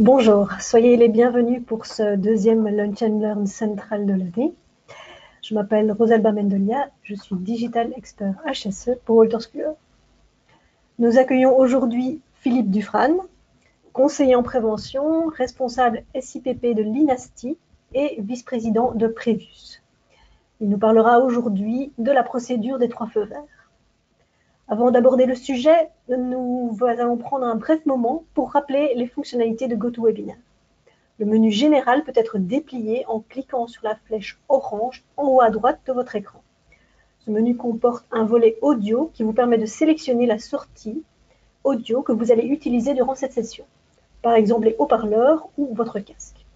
Bonjour, soyez les bienvenus pour ce deuxième Lunch and Learn central de l'année. Je m'appelle Rosalba Mendolia, je suis Digital Expert HSE pour Wolters Kluwer. Nous accueillons aujourd'hui Philippe Dufrane, conseiller en prévention, responsable SIPP de l'INASTI et vice-président de Prévus. Il nous parlera aujourd'hui de la procédure des 3 feux verts. Avant d'aborder le sujet, nous allons prendre un bref moment pour rappeler les fonctionnalités de GoToWebinar. Le menu général peut être déplié en cliquant sur la flèche orange en haut à droite de votre écran. Ce menu comporte un volet audio qui vous permet de sélectionner la sortie audio que vous allez utiliser durant cette session, par exemple les haut-parleurs ou votre casque.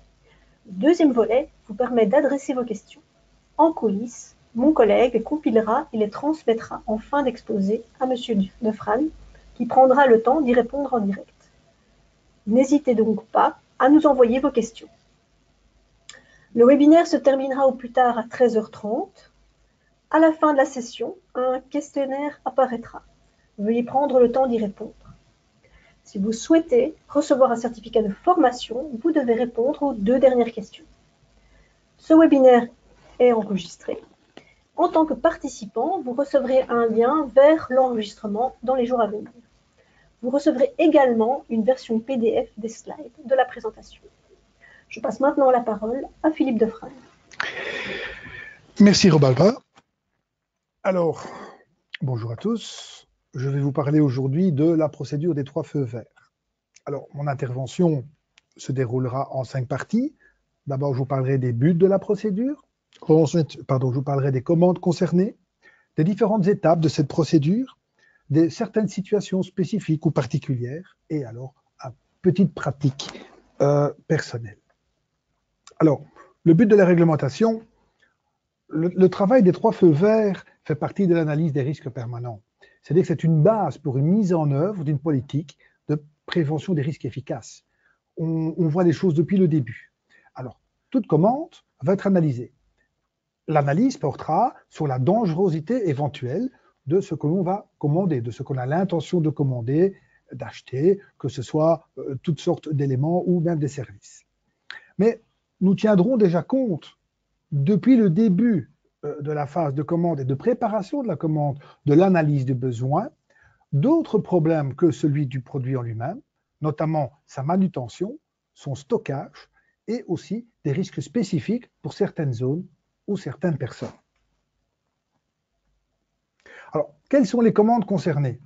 Le deuxième volet vous permet d'adresser vos questions. En coulisses, mon collègue compilera et les transmettra en fin d'exposé à M. Dufrane, qui prendra le temps d'y répondre en direct. N'hésitez donc pas à nous envoyer vos questions. Le webinaire se terminera au plus tard à 13h30. À la fin de la session, un questionnaire apparaîtra. Veuillez prendre le temps d'y répondre. Si vous souhaitez recevoir un certificat de formation, vous devez répondre aux 2 dernières questions. Ce webinaire est enregistré. En tant que participant, vous recevrez un lien vers l'enregistrement dans les jours à venir. Vous recevrez également une version PDF des slides de la présentation. Je passe maintenant la parole à Philippe Dufrane. Merci Robalba. Alors, bonjour à tous. Je vais vous parler aujourd'hui de la procédure des 3 feux verts. Alors, mon intervention se déroulera en 5 parties. D'abord, je vous parlerai des buts de la procédure. Ensuite, je vous parlerai des commandes concernées, des différentes étapes de cette procédure, de certaines situations spécifiques ou particulières, et alors, à petite pratique personnelle. Alors, le but de la réglementation, le travail des 3 feux verts fait partie de l'analyse des risques permanents. C'est-à-dire que c'est une base pour une mise en œuvre d'une politique de prévention des risques efficaces. On voit les choses depuis le début. Alors, toute commande va être analysée. L'analyse portera sur la dangerosité éventuelle de ce que l'on va commander, de ce qu'on a l'intention de commander, d'acheter, que ce soit toutes sortes d'éléments ou même des services. Mais nous tiendrons déjà compte depuis le début de la phase de commande et de préparation de la commande, de l'analyse des besoins, d'autres problèmes que celui du produit en lui-même, notamment sa manutention, son stockage et aussi des risques spécifiques pour certaines zones ou certaines personnes. Alors, quelles sont les commandes concernées?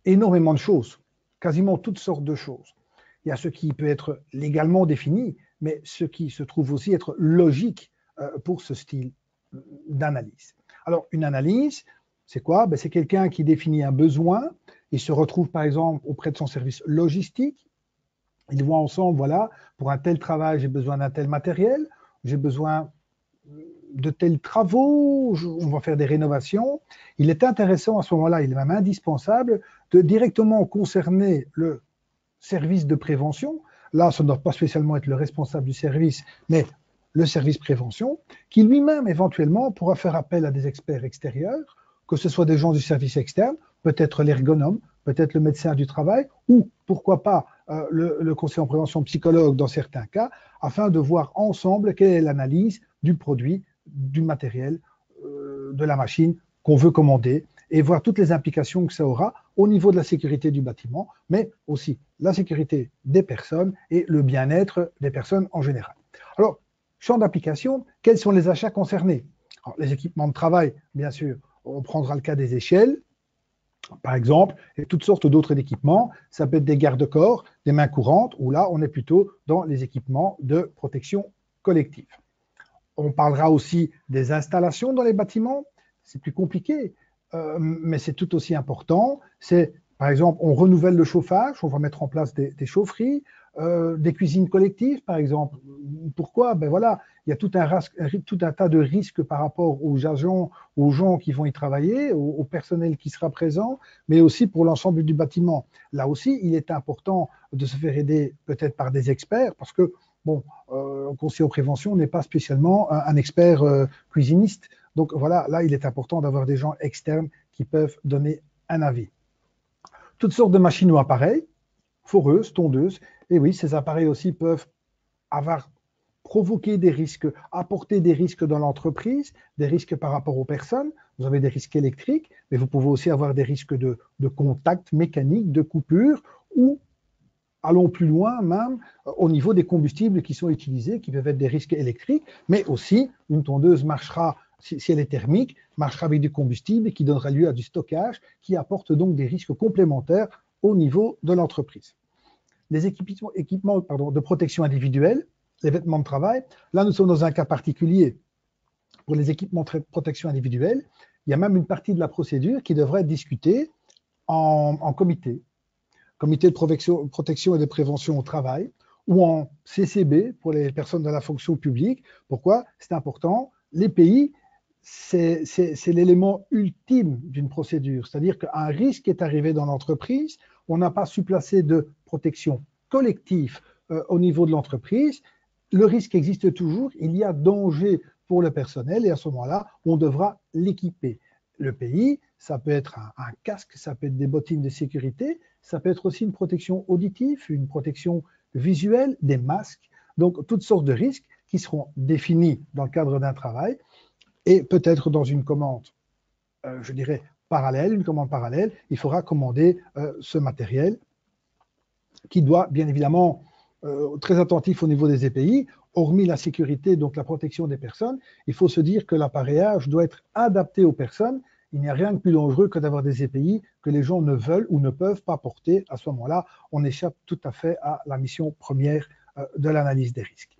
Énormément de choses, quasiment toutes sortes de choses. Il y a ce qui peut être légalement défini, mais ce qui se trouve aussi être logique pour ce style d'analyse. Alors, une analyse, c'est quoi? C'est quelqu'un qui définit un besoin, il se retrouve par exemple auprès de son service logistique, ils voient ensemble, voilà, pour un tel travail, j'ai besoin d'un tel matériel, j'ai besoin de tels travaux, on va faire des rénovations. Il est intéressant à ce moment-là, il est même indispensable de directement concerner le service de prévention. Là, ça ne doit pas spécialement être le responsable du service, mais le service prévention, qui lui-même éventuellement pourra faire appel à des experts extérieurs, que ce soit des gens du service externe, peut-être l'ergonome, peut-être le médecin du travail, ou pourquoi pas le conseiller en prévention psychologue dans certains cas, afin de voir ensemble quelle est l'analyse du produit, du matériel, de la machine qu'on veut commander, et voir toutes les implications que ça aura au niveau de la sécurité du bâtiment, mais aussi la sécurité des personnes et le bien-être des personnes en général. Alors, champ d'application, quels sont les achats concernés? Alors, les équipements de travail, bien sûr, on prendra le cas des échelles, par exemple, et toutes sortes d'autres équipements. Ça peut être des garde-corps, des mains courantes, ou là, on est plutôt dans les équipements de protection collective. On parlera aussi des installations dans les bâtiments. C'est plus compliqué, mais c'est tout aussi important. C'est, par exemple, on renouvelle le chauffage, on va mettre en place des chaufferies, des cuisines collectives, par exemple. Pourquoi? Ben voilà, il y a tout un tas de risques par rapport aux agents, aux gens qui vont y travailler, au personnel qui sera présent, mais aussi pour l'ensemble du bâtiment. Là aussi, il est important de se faire aider peut-être par des experts, parce que, bon, un conseiller en prévention n'est pas spécialement un expert cuisiniste. Donc voilà, là, il est important d'avoir des gens externes qui peuvent donner un avis. Toutes sortes de machines ou appareils. foreuses, tondeuses. Et oui, ces appareils aussi peuvent avoir provoquer des risques, apporter des risques dans l'entreprise, des risques par rapport aux personnes. Vous avez des risques électriques, mais vous pouvez aussi avoir des risques de contact mécanique, de coupure, ou allons plus loin même au niveau des combustibles qui sont utilisés, qui peuvent être des risques électriques, mais aussi une tondeuse marchera, si elle est thermique, marchera avec du combustible qui donnera lieu à du stockage, qui apporte donc des risques complémentaires au niveau de l'entreprise. Les équipements de protection individuelle, les vêtements de travail. Là, nous sommes dans un cas particulier. Pour les équipements de protection individuelle, il y a même une partie de la procédure qui devrait être discutée en comité de protection et de prévention au travail, ou en CCB pour les personnes de la fonction publique. Pourquoi? C'est important. Les pays, c'est l'élément ultime d'une procédure. C'est-à-dire qu'un risque est arrivé dans l'entreprise, on n'a pas su placer de protection collective au niveau de l'entreprise. Le risque existe toujours, il y a danger pour le personnel et à ce moment-là, on devra l'équiper. Le pays, ça peut être un casque, ça peut être des bottines de sécurité, ça peut être aussi une protection auditive, une protection visuelle, des masques, donc toutes sortes de risques qui seront définis dans le cadre d'un travail et peut-être dans une commande, je dirais, parallèle, une commande parallèle, il faudra commander ce matériel qui doit bien évidemment très attentif au niveau des EPI, hormis la sécurité, donc la protection des personnes, il faut se dire que l'appareillage doit être adapté aux personnes. Il n'y a rien de plus dangereux que d'avoir des EPI que les gens ne veulent ou ne peuvent pas porter. À ce moment-là, on échappe tout à fait à la mission première de l'analyse des risques.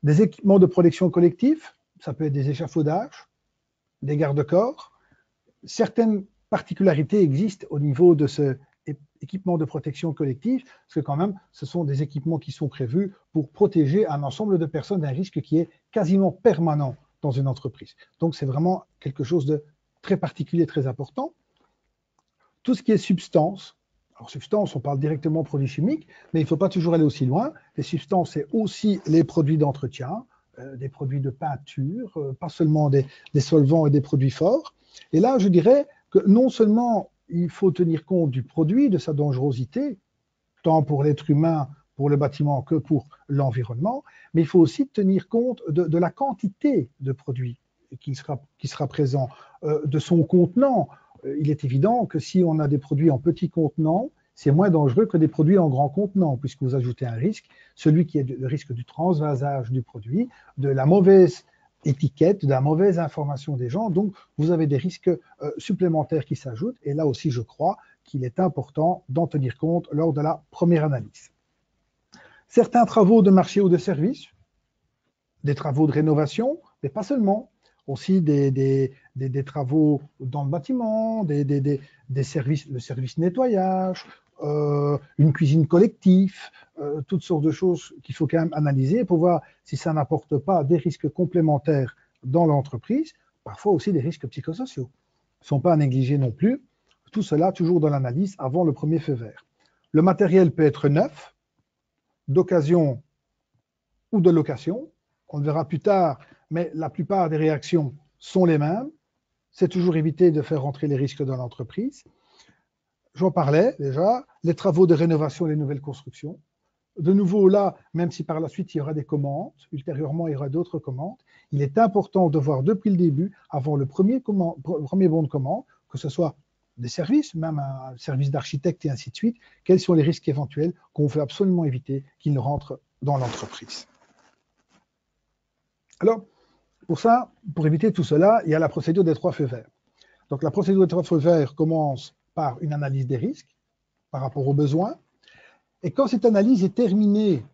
Des équipements de protection collective, ça peut être des échafaudages, des garde-corps. Certaines particularités existent au niveau de ce équipements de protection collective, parce que quand même, ce sont des équipements qui sont prévus pour protéger un ensemble de personnes d'un risque qui est quasiment permanent dans une entreprise. Donc, c'est vraiment quelque chose de très particulier, très important. Tout ce qui est substance, alors substance, on parle directement produits chimiques, mais il ne faut pas toujours aller aussi loin. Les substances, c'est aussi les produits d'entretien, des produits de peinture, pas seulement des solvants et des produits forts. Et là, je dirais que non seulement il faut tenir compte du produit, de sa dangerosité, tant pour l'être humain, pour le bâtiment que pour l'environnement, mais il faut aussi tenir compte de la quantité de produits qui sera présent, de son contenant. Il est évident que si on a des produits en petit contenant, c'est moins dangereux que des produits en grand contenant, puisque vous ajoutez un risque, celui qui est le risque du transvasage du produit, de la mauvaise étiquette, de la mauvaise information des gens. Donc, vous avez des risques supplémentaires qui s'ajoutent. Et là aussi, je crois qu'il est important d'en tenir compte lors de la première analyse. Certains travaux de marché ou de service, des travaux de rénovation, mais pas seulement. Aussi des travaux dans le bâtiment, des services, le service nettoyage, une cuisine collective, toutes sortes de choses qu'il faut quand même analyser pour voir si ça n'apporte pas des risques complémentaires dans l'entreprise, parfois aussi des risques psychosociaux. Ils ne sont pas à négliger non plus. Tout cela toujours dans l'analyse avant le premier feu vert. Le matériel peut être neuf, d'occasion ou de location. On le verra plus tard, mais la plupart des réactions sont les mêmes. C'est toujours éviter de faire rentrer les risques dans l'entreprise. J'en parlais déjà, les travaux de rénovation et les nouvelles constructions. De nouveau, là, même si par la suite il y aura des commandes, ultérieurement il y aura d'autres commandes, il est important de voir depuis le début, avant le premier bon de commande, que ce soit des services, même un service d'architecte et ainsi de suite, quels sont les risques éventuels qu'on veut absolument éviter qu'ils ne rentrent dans l'entreprise. Alors, pour ça, pour éviter tout cela, il y a la procédure des 3 feux verts. Donc la procédure des 3 feux verts commence par une analyse des risques par rapport aux besoins. Et quand cette analyse est terminée,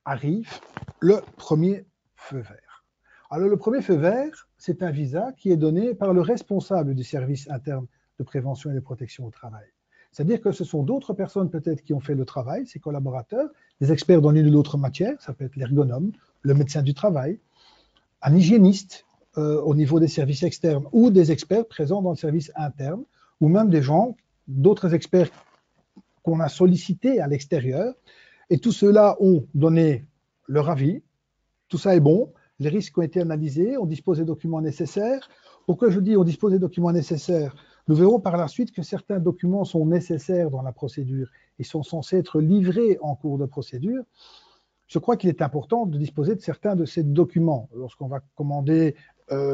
arrive le premier feu vert. Alors le premier feu vert, c'est un visa qui est donné par le responsable du service interne de prévention et de protection au travail. C'est-à-dire que ce sont d'autres personnes peut-être qui ont fait le travail, ces collaborateurs, des experts dans l'une ou l'autre matière, ça peut être l'ergonome, le médecin du travail, un hygiéniste au niveau des services externes ou des experts présents dans le service interne, ou même des gens, d'autres experts qu'on a sollicités à l'extérieur, et tous ceux-là ont donné leur avis, tout ça est bon, les risques ont été analysés, on dispose des documents nécessaires. Pourquoi je dis on dispose des documents nécessaires? Nous verrons par la suite que certains documents sont nécessaires dans la procédure et sont censés être livrés en cours de procédure. Je crois qu'il est important de disposer de certains de ces documents. Lorsqu'on va commander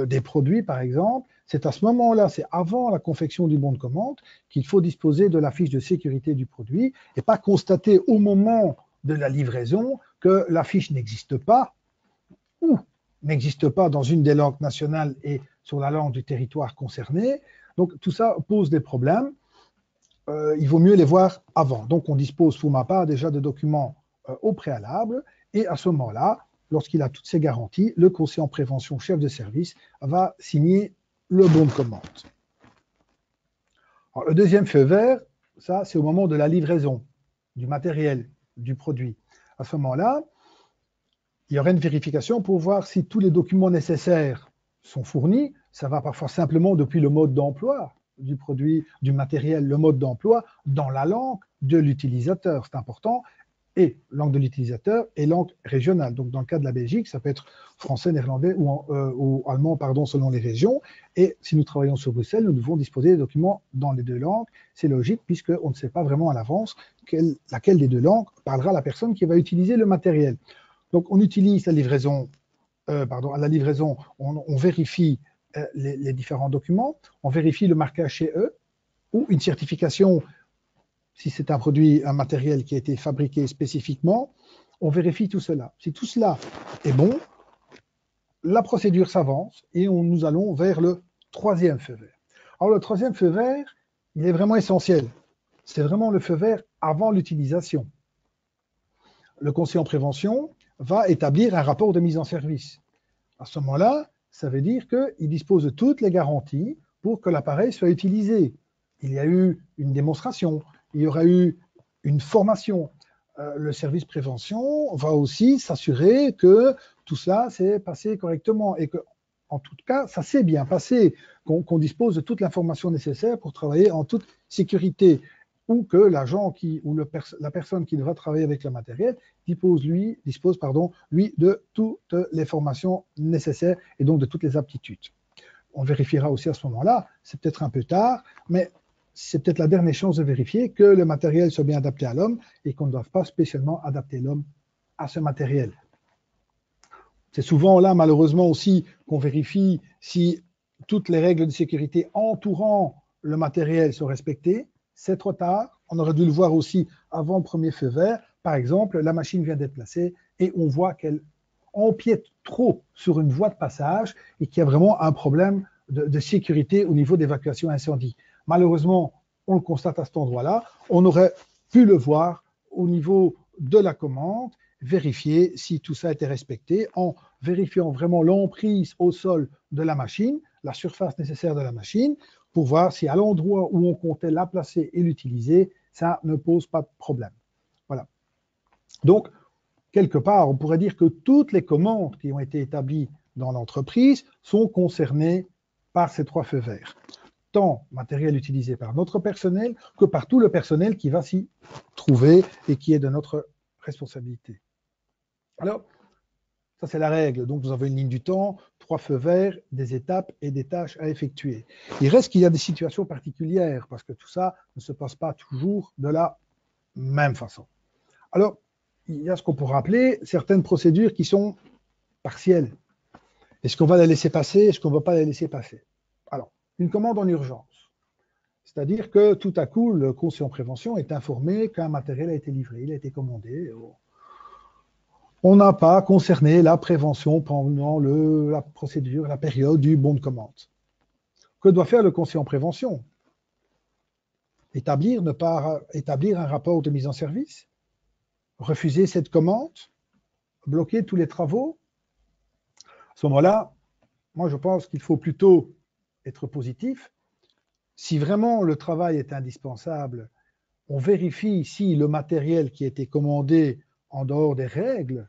des produits, par exemple, c'est à ce moment-là, c'est avant la confection du bon de commande, qu'il faut disposer de la fiche de sécurité du produit et pas constater au moment de la livraison que la fiche n'existe pas ou n'existe pas dans une des langues nationales et sur la langue du territoire concerné. Donc tout ça pose des problèmes. Il vaut mieux les voir avant. Donc on dispose pour ma part déjà de documents au préalable et à ce moment-là, lorsqu'il a toutes ces garanties, le conseiller en prévention chef de service va signer le bon de commande. Alors, le deuxième feu vert, ça c'est au moment de la livraison du matériel, du produit. À ce moment-là, il y aura une vérification pour voir si tous les documents nécessaires sont fournis. Ça va parfois simplement depuis le mode d'emploi du produit, du matériel, le mode d'emploi dans la langue de l'utilisateur. C'est important. Et langue de l'utilisateur et langue régionale. Donc, dans le cas de la Belgique, ça peut être français, néerlandais ou allemand, pardon, selon les régions. Et si nous travaillons sur Bruxelles, nous devons disposer des documents dans les deux langues. C'est logique puisqu'on ne sait pas vraiment à l'avance laquelle des deux langues parlera la personne qui va utiliser le matériel. Donc, on utilise la livraison, à la livraison, on vérifie les différents documents, on vérifie le marquage CE ou une certification. Si c'est un produit, un matériel qui a été fabriqué spécifiquement, on vérifie tout cela. Si tout cela est bon, la procédure s'avance et nous allons vers le troisième feu vert. Alors le troisième feu vert, il est vraiment essentiel. C'est vraiment le feu vert avant l'utilisation. Le conseiller en prévention va établir un rapport de mise en service. À ce moment-là, ça veut dire qu'il dispose de toutes les garanties pour que l'appareil soit utilisé. Il y a eu une démonstration, il y aura eu une formation. Le service prévention va aussi s'assurer que tout cela s'est passé correctement et que, en tout cas, ça s'est bien passé, qu'on dispose de toute l'information nécessaire pour travailler en toute sécurité, ou que l'agent ou la personne qui devra travailler avec le matériel dispose de toutes les formations nécessaires et donc de toutes les aptitudes. On vérifiera aussi à ce moment-là, c'est peut-être un peu tard, mais c'est peut-être la dernière chance de vérifier que le matériel soit bien adapté à l'homme et qu'on ne doive pas spécialement adapter l'homme à ce matériel. C'est souvent là, malheureusement aussi, qu'on vérifie si toutes les règles de sécurité entourant le matériel sont respectées. C'est trop tard. On aurait dû le voir aussi avant le premier feu vert. Par exemple, la machine vient d'être placée et on voit qu'elle empiète trop sur une voie de passage et qu'il y a vraiment un problème de sécurité au niveau d'évacuation incendie. Malheureusement, on le constate à cet endroit-là. On aurait pu le voir au niveau de la commande, vérifier si tout ça était respecté en vérifiant vraiment l'emprise au sol de la machine, la surface nécessaire de la machine, pour voir si à l'endroit où on comptait la placer et l'utiliser, ça ne pose pas de problème. Voilà. Donc, quelque part, on pourrait dire que toutes les commandes qui ont été établies dans l'entreprise sont concernées par ces trois feux verts. Tant matériel utilisé par notre personnel que par tout le personnel qui va s'y trouver et qui est de notre responsabilité. Alors, ça c'est la règle. Donc, vous avez une ligne du temps, trois feux verts, des étapes et des tâches à effectuer. Il reste qu'il y a des situations particulières parce que tout ça ne se passe pas toujours de la même façon. Alors, il y a ce qu'on pourrait appeler certaines procédures qui sont partielles. Est-ce qu'on va les laisser passer? Est-ce qu'on ne va pas les laisser passer? Alors, une commande en urgence. C'est-à-dire que tout à coup, le conseiller en prévention est informé qu'un matériel a été livré, il a été commandé. On n'a pas concerné la prévention pendant la procédure, la période du bon de commande. Que doit faire le conseiller en prévention? Établir un rapport de mise en service? Refuser cette commande? Bloquer tous les travaux? À ce moment-là, moi je pense qu'il faut plutôt être positif. Si vraiment le travail est indispensable, on vérifie si le matériel qui a été commandé en dehors des règles,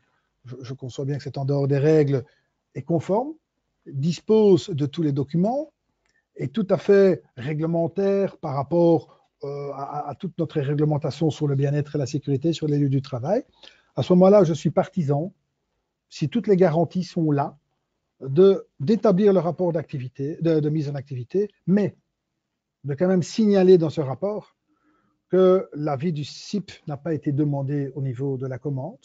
je conçois bien que c'est en dehors des règles, est conforme, dispose de tous les documents, est tout à fait réglementaire par rapport à toute notre réglementation sur le bien-être et la sécurité sur les lieux du travail. À ce moment-là, je suis partisan, si toutes les garanties sont là, d'établir le rapport d'activité, de mise en activité, mais de quand même signaler dans ce rapport que l'avis du CIP n'a pas été demandé au niveau de la commande.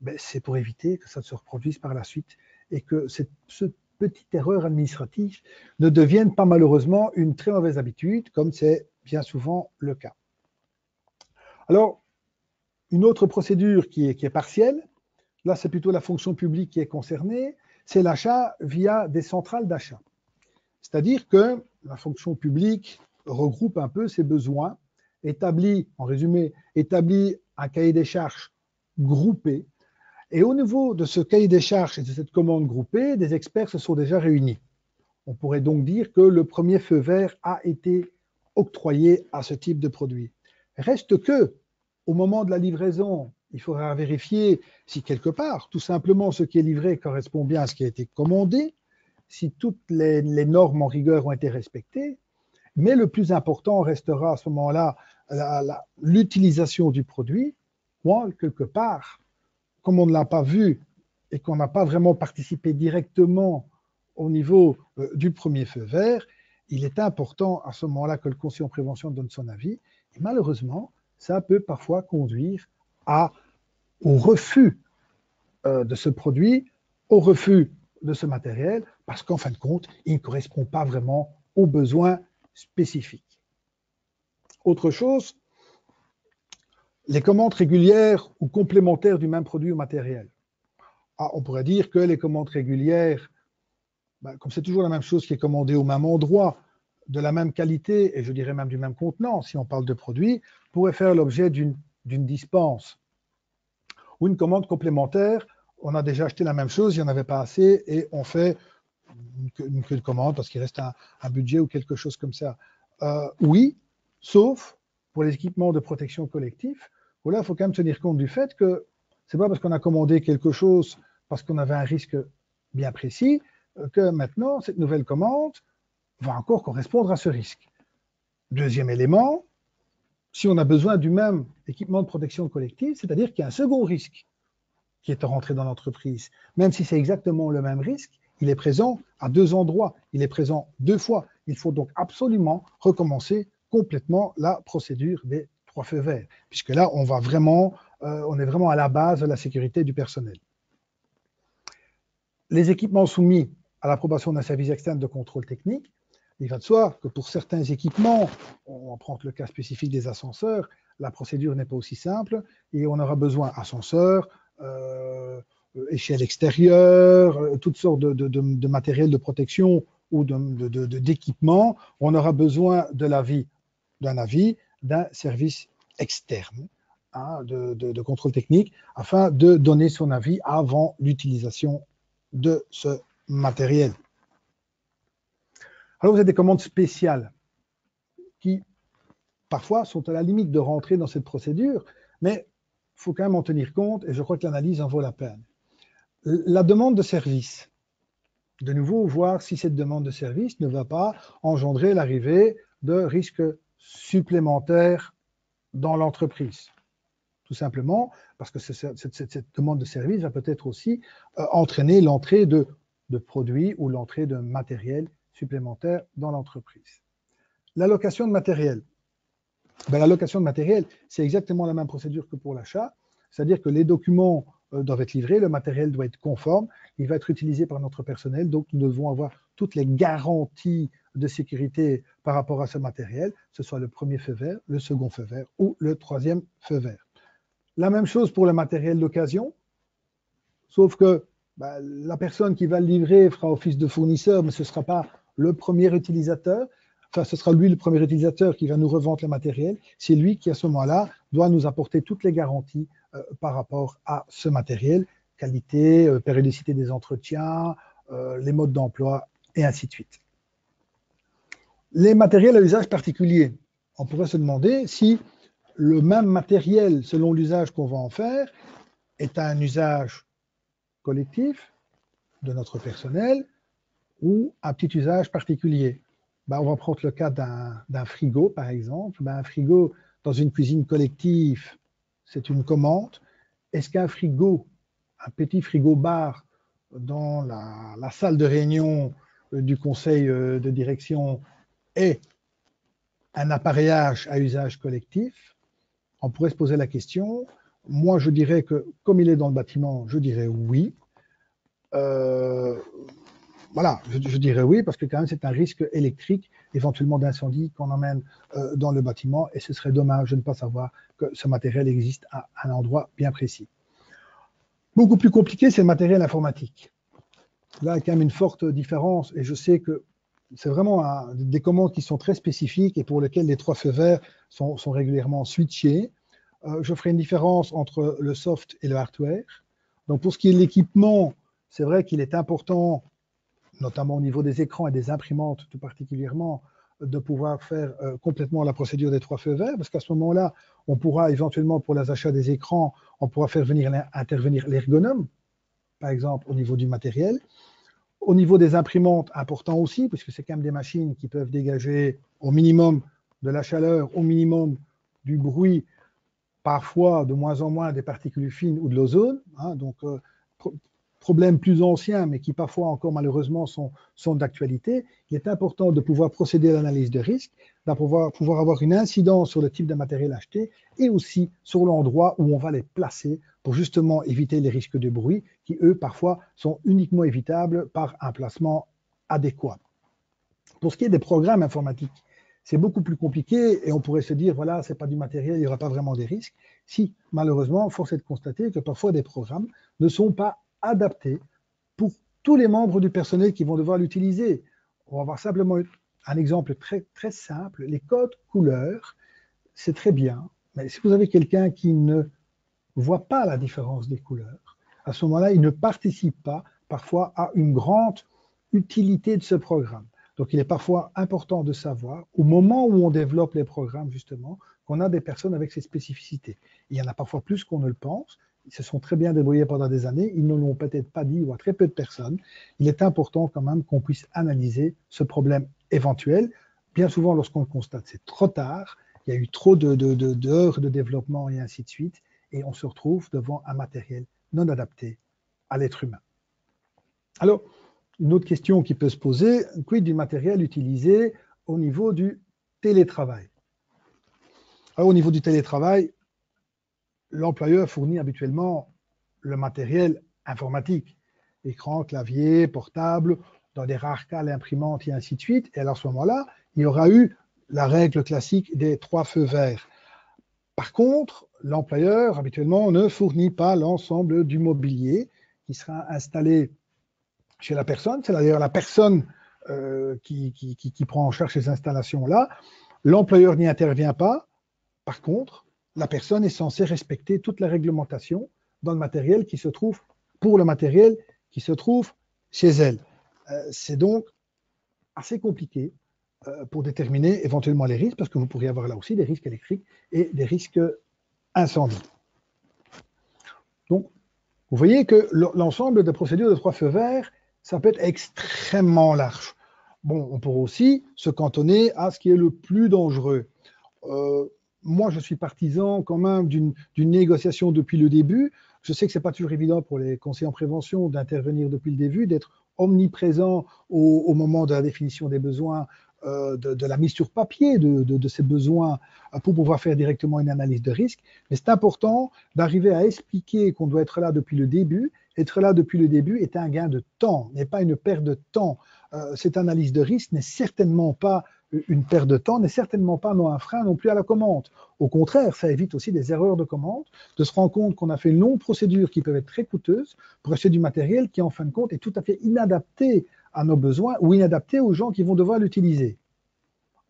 Ben, c'est pour éviter que ça se reproduise par la suite et que ce petite erreur administrative ne devienne pas malheureusement une très mauvaise habitude, comme c'est bien souvent le cas. Alors, une autre procédure qui est partielle, là c'est plutôt la fonction publique qui est concernée, c'est l'achat via des centrales d'achat. C'est-à-dire que la fonction publique regroupe un peu ses besoins, établit, en résumé, établit un cahier des charges groupé. Et au niveau de ce cahier des charges et de cette commande groupée, des experts se sont déjà réunis. On pourrait donc dire que le premier feu vert a été octroyé à ce type de produit. Reste que, au moment de la livraison, il faudra vérifier si quelque part, tout simplement, ce qui est livré correspond bien à ce qui a été commandé, si toutes les normes en rigueur ont été respectées. Mais le plus important restera à ce moment-là l'utilisation du produit, ou quelque part, comme on ne l'a pas vu et qu'on n'a pas vraiment participé directement au niveau du premier feu vert, il est important à ce moment-là que le conseiller en prévention donne son avis. Et malheureusement, ça peut parfois conduire au refus de ce produit, au refus de ce matériel, parce qu'en fin de compte, il ne correspond pas vraiment aux besoins spécifiques. Autre chose, les commandes régulières ou complémentaires du même produit ou matériel. On pourrait dire que les commandes régulières, comme c'est toujours la même chose qui est commandée au même endroit, de la même qualité, et je dirais même du même contenant, si on parle de produits, pourraient faire l'objet d'une dispense. Ou une commande complémentaire, on a déjà acheté la même chose, il n'y en avait pas assez, et on fait une commande parce qu'il reste un budget ou quelque chose comme ça. Oui, sauf pour les équipements de protection collective, où là, il faut quand même tenir compte du fait que ce n'est pas parce qu'on a commandé quelque chose parce qu'on avait un risque bien précis que maintenant, cette nouvelle commande va encore correspondre à ce risque. Deuxième élément, si on a besoin du même équipement de protection collective, c'est-à-dire qu'il y a un second risque qui est rentré dans l'entreprise. Même si c'est exactement le même risque, il est présent à deux endroits, il est présent deux fois. Il faut donc absolument recommencer complètement la procédure des 3 feux verts, puisque là, on est vraiment à la base de la sécurité du personnel. Les équipements soumis à l'approbation d'un service externe de contrôle technique, il va de soi que pour certains équipements, on va prendre le cas spécifique des ascenseurs, la procédure n'est pas aussi simple et on aura besoin d'ascenseurs, échelle extérieure, toutes sortes de matériel de protection ou d'équipement. On aura besoin d'un avis d'un service externe de contrôle technique afin de donner son avis avant l'utilisation de ce matériel. Alors vous avez des commandes spéciales qui parfois sont à la limite de rentrer dans cette procédure, mais il faut quand même en tenir compte et je crois que l'analyse en vaut la peine. La demande de service, de nouveau voir si cette demande de service ne va pas engendrer l'arrivée de risques supplémentaires dans l'entreprise. Tout simplement parce que cette demande de service va peut-être aussi entraîner l'entrée de produits ou l'entrée de matériel supplémentaire dans l'entreprise. L'allocation de matériel. L'allocation de matériel, c'est exactement la même procédure que pour l'achat, c'est-à-dire que les documents doivent être livrés, le matériel doit être conforme, il va être utilisé par notre personnel, donc nous devons avoir toutes les garanties de sécurité par rapport à ce matériel, que ce soit le premier feu vert, le second feu vert ou le troisième feu vert. La même chose pour le matériel d'occasion, sauf que la personne qui va le livrer fera office de fournisseur, mais ce ne sera pas le premier utilisateur. Enfin, ce sera lui le premier utilisateur qui va nous revendre le matériel. C'est lui qui, à ce moment-là, doit nous apporter toutes les garanties par rapport à ce matériel, qualité, périodicité des entretiens, les modes d'emploi, et ainsi de suite. Les matériels à usage particulier. On pourrait se demander si le même matériel, selon l'usage qu'on va en faire, est un usage collectif de notre personnel ou un petit usage particulier. On va prendre le cas d'un frigo, par exemple. Un frigo dans une cuisine collective, c'est une commande. Est-ce qu'un frigo, un petit frigo-bar dans la salle de réunion du conseil de direction est un appareillage à usage collectif, on pourrait se poser la question. Moi, je dirais que, comme il est dans le bâtiment, je dirais oui. Euh, voilà, je dirais oui, parce que quand même, c'est un risque électrique, éventuellement d'incendie, qu'on emmène dans le bâtiment, et ce serait dommage de ne pas savoir que ce matériel existe à un endroit bien précis. Beaucoup plus compliqué, c'est le matériel informatique. Là, il y a quand même une forte différence, et je sais que c'est vraiment des commandes qui sont très spécifiques et pour lesquelles les 3 feux verts sont régulièrement switchés. Je ferai une différence entre le soft et le hardware. Donc, pour ce qui est de l'équipement, c'est vrai qu'il est important, notamment au niveau des écrans et des imprimantes tout particulièrement, de pouvoir faire complètement la procédure des 3 feux verts, parce qu'à ce moment-là, on pourra éventuellement, pour les achats des écrans, on pourra faire intervenir l'ergonome, par exemple, au niveau du matériel. Au niveau des imprimantes, important aussi, puisque c'est quand même des machines qui peuvent dégager au minimum de la chaleur, au minimum du bruit, parfois de moins en moins des particules fines ou de l'ozone. Hein, donc, problèmes plus anciens, mais qui parfois encore malheureusement sont d'actualité. Il est important de pouvoir procéder à l'analyse de risque, de pouvoir avoir une incidence sur le type de matériel acheté et aussi sur l'endroit où on va les placer pour justement éviter les risques de bruit qui, eux, parfois sont uniquement évitables par un placement adéquat. Pour ce qui est des programmes informatiques, c'est beaucoup plus compliqué et on pourrait se dire, voilà, ce n'est pas du matériel, il n'y aura pas vraiment des risques. Si, malheureusement, force est de constater que parfois des programmes ne sont pas adaptés pour tous les membres du personnel qui vont devoir l'utiliser. On va voir simplement un exemple très, très simple. Les codes couleurs, c'est très bien, mais si vous avez quelqu'un qui ne voit pas la différence des couleurs, à ce moment-là, il ne participe pas parfois à une grande utilité de ce programme. Donc, il est parfois important de savoir, au moment où on développe les programmes, justement, qu'on a des personnes avec ces spécificités. Il y en a parfois plus qu'on ne le pense. Ils se sont très bien débrouillés pendant des années. Ils ne l'ont peut-être pas dit ou à très peu de personnes. Il est important quand même qu'on puisse analyser ce problème éventuel. Bien souvent, lorsqu'on le constate, c'est trop tard. Il y a eu trop d'heures de développement et ainsi de suite. Et on se retrouve devant un matériel non adapté à l'être humain. Alors, une autre question qui peut se poser, quid du matériel utilisé au niveau du télétravail? Alors, au niveau du télétravail, l'employeur fournit habituellement le matériel informatique, écran, clavier, portable, dans des rares cas l'imprimante et ainsi de suite. Et alors à ce moment-là, il y aura eu la règle classique des 3 feux verts. Par contre, l'employeur habituellement ne fournit pas l'ensemble du mobilier qui sera installé chez la personne. C'est d'ailleurs la personne qui prend en charge ces installations-là. L'employeur n'y intervient pas. Par contre, la personne est censée respecter toute la réglementation dans le matériel qui se trouve, pour le matériel qui se trouve chez elle. C'est donc assez compliqué pour déterminer éventuellement les risques, parce que vous pourriez avoir là aussi des risques électriques et des risques incendies. Donc, vous voyez que l'ensemble des procédures de 3 feux verts, ça peut être extrêmement large. Bon, on pourrait aussi se cantonner à ce qui est le plus dangereux. Moi, je suis partisan quand même d'une négociation depuis le début. Je sais que ce n'est pas toujours évident pour les conseillers en prévention d'intervenir depuis le début, d'être omniprésent au moment de la définition des besoins, de la mise sur papier de ces besoins pour pouvoir faire directement une analyse de risque. Mais c'est important d'arriver à expliquer qu'on doit être là depuis le début. Être là depuis le début est un gain de temps, n'est pas une perte de temps. Cette analyse de risque n'est certainement pas une perte de temps, n'est certainement pas un frein non plus à la commande. Au contraire, ça évite aussi des erreurs de commande, de se rendre compte qu'on a fait une longue procédure qui peut être très coûteuse pour acheter du matériel qui, en fin de compte, est tout à fait inadapté à nos besoins ou inadapté aux gens qui vont devoir l'utiliser.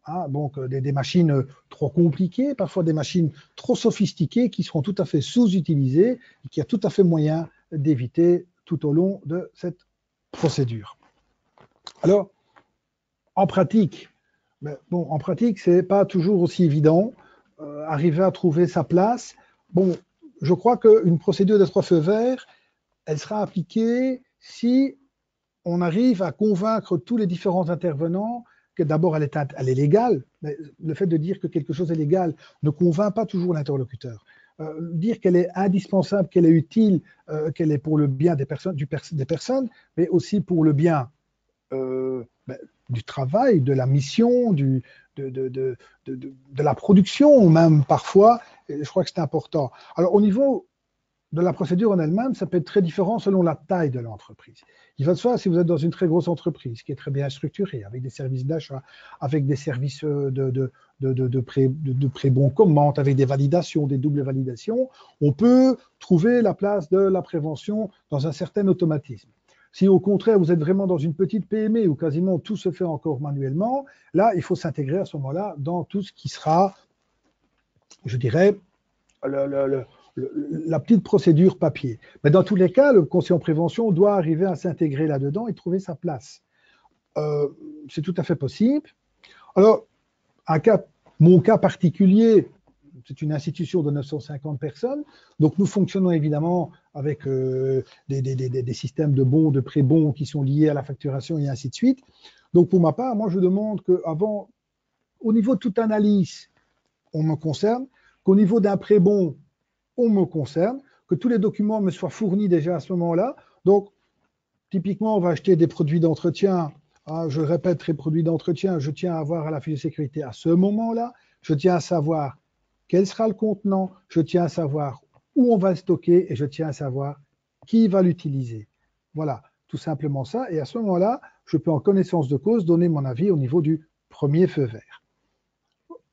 Ah, donc des machines trop compliquées, parfois des machines trop sophistiquées qui seront tout à fait sous-utilisées et qui a tout à fait moyen d'éviter tout au long de cette procédure. Alors, en pratique, en pratique, ce n'est pas toujours aussi évident. Arriver à trouver sa place. Bon, je crois qu'une procédure de 3 feux verts, elle sera appliquée si on arrive à convaincre tous les différents intervenants que d'abord elle est légale. Mais le fait de dire que quelque chose est légal ne convainc pas toujours l'interlocuteur. Dire qu'elle est indispensable, qu'elle est utile, qu'elle est pour le bien des personnes, mais aussi pour le bien du travail, de la mission, de la production, même parfois. Et je crois que c'est important. Alors, au niveau de la procédure en elle-même, ça peut être très différent selon la taille de l'entreprise. Il va de soi, si vous êtes dans une très grosse entreprise qui est très bien structurée, avec des services d'achat, avec des services de pré-bon commande, avec des validations, des doubles validations, on peut trouver la place de la prévention dans un certain automatisme. Si au contraire, vous êtes vraiment dans une petite PME où quasiment tout se fait encore manuellement, là, il faut s'intégrer à ce moment-là dans tout ce qui sera, je dirais, la petite procédure papier. Mais dans tous les cas, le conseiller en prévention doit arriver à s'intégrer là-dedans et trouver sa place. C'est tout à fait possible. Alors, mon cas particulier, c'est une institution de 950 personnes, donc nous fonctionnons évidemment avec des systèmes de bons, de pré-bons qui sont liés à la facturation et ainsi de suite. Donc pour ma part, moi je demande qu'avant, au niveau de toute analyse, on me concerne, qu'au niveau d'un pré-bon, on me concerne, que tous les documents me soient fournis déjà à ce moment-là. Donc, typiquement, on va acheter des produits d'entretien. Je répète, les produits d'entretien, je tiens à avoir à la fiche de sécurité à ce moment-là. Je tiens à savoir quel sera le contenant. Je tiens à savoir où on va le stocker et je tiens à savoir qui va l'utiliser. Voilà, tout simplement ça. Et à ce moment-là, je peux en connaissance de cause donner mon avis au niveau du premier feu vert.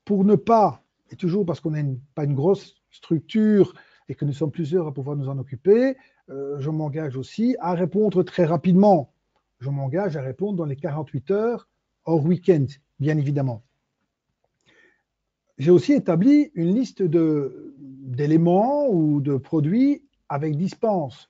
Pour ne pas, et toujours parce qu'on n'est pas une grosse structure et que nous sommes plusieurs à pouvoir nous en occuper, je m'engage aussi à répondre très rapidement. Je m'engage à répondre dans les 48 heures hors week-end, bien évidemment. J'ai aussi établi une liste d'éléments ou de produits avec dispense.